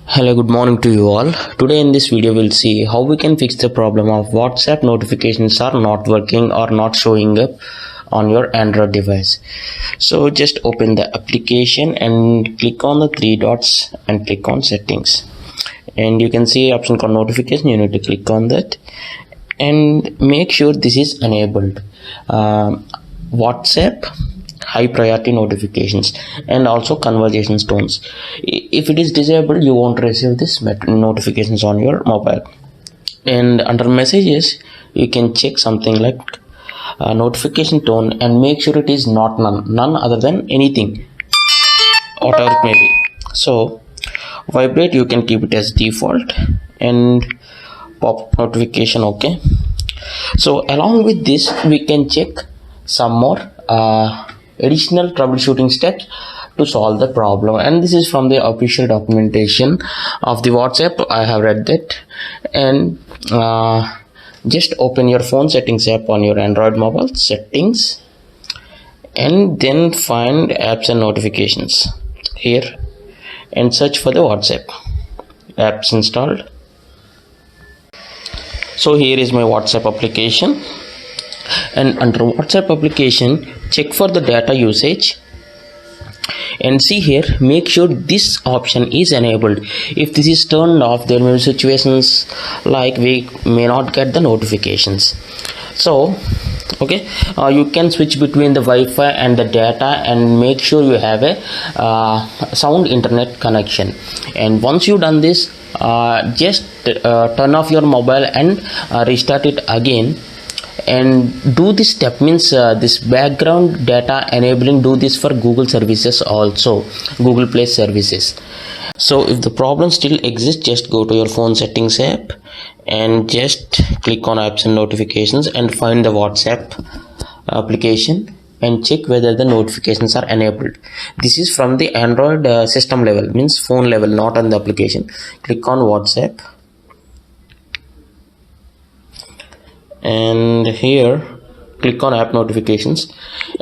Hello, good morning to you all. Today in this video we'll see how we can fix the problem of WhatsApp notifications are not working or not showing up on your Android device. So just open the application and click on the three dots and click on settings. And you can see option called notification. You need to click on that and make sure this is enabled. WhatsApp high priority notifications and also conversation tones. If it is disabled, you won't receive this notifications on your mobile. And under messages, you can check something like notification tone and make sure it is not none other than anything, whatever it may be. So vibrate, you can keep it as default, and pop notification okay. So along with this, we can check some more additional troubleshooting steps to solve the problem, and this is from the official documentation of the WhatsApp. I have read that. And just open your phone settings app on your Android mobile settings and then find apps and notifications here and search for the WhatsApp apps installed. So here is my WhatsApp application, and under WhatsApp application, check for the data usage and see here, make sure this option is enabled. If this is turned off, there may be situations like we may not get the notifications. So okay, you can switch between the Wi-Fi and the data and make sure you have a sound internet connection. And once you've done this, just turn off your mobile and restart it again. And do this step, means this background data enabling, do this for Google services also, Google Play services. So if the problem still exists, just go to your phone settings app and just click on apps and notifications and find the WhatsApp application and check whether the notifications are enabled. This is from the Android system level, means phone level, not on the application. Click on WhatsApp and here click on app notifications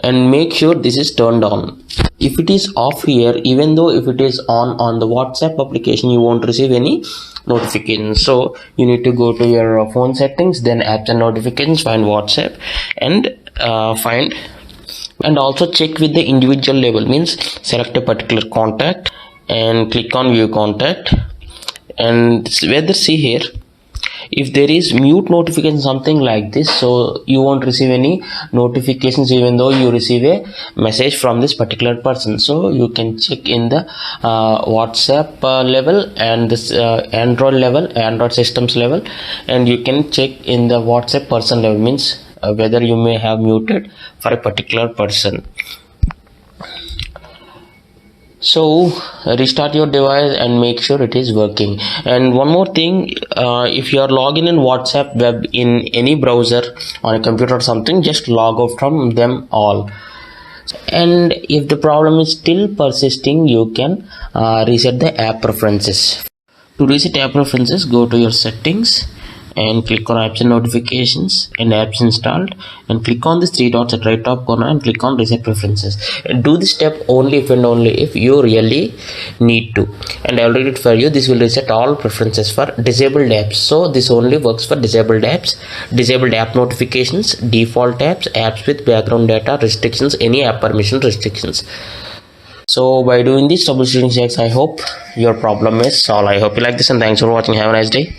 and make sure this is turned on. If it is off here, even though if it is on the WhatsApp application, you won't receive any notifications. So you need to go to your phone settings, then apps and notifications, find WhatsApp and find, and also check with the individual level, means select a particular contact and click on view contact and whether see here, if there is mute notification, something like this, so you won't receive any notifications even though you receive a message from this particular person. So you can check in the WhatsApp level and this Android level, Android systems level, and you can check in the WhatsApp person level, means whether you may have muted for a particular person. So restart your device and make sure it is working. And one more thing, if you are logging in WhatsApp web in any browser on a computer or something, just log out from them all. And if the problem is still persisting, you can reset the app preferences. To reset app preferences, go to your settings and click on apps and notifications and apps installed and click on this three dots at right top corner and click on reset preferences. And do this step only if and only if you really need to. And I'll read it for you. This will reset all preferences for disabled apps. So this only works for disabled apps, disabled app notifications, default apps, apps with background data restrictions, any app permission restrictions. So by doing these troubleshooting checks, I hope your problem is solved. I hope you like this and thanks for watching. Have a nice day.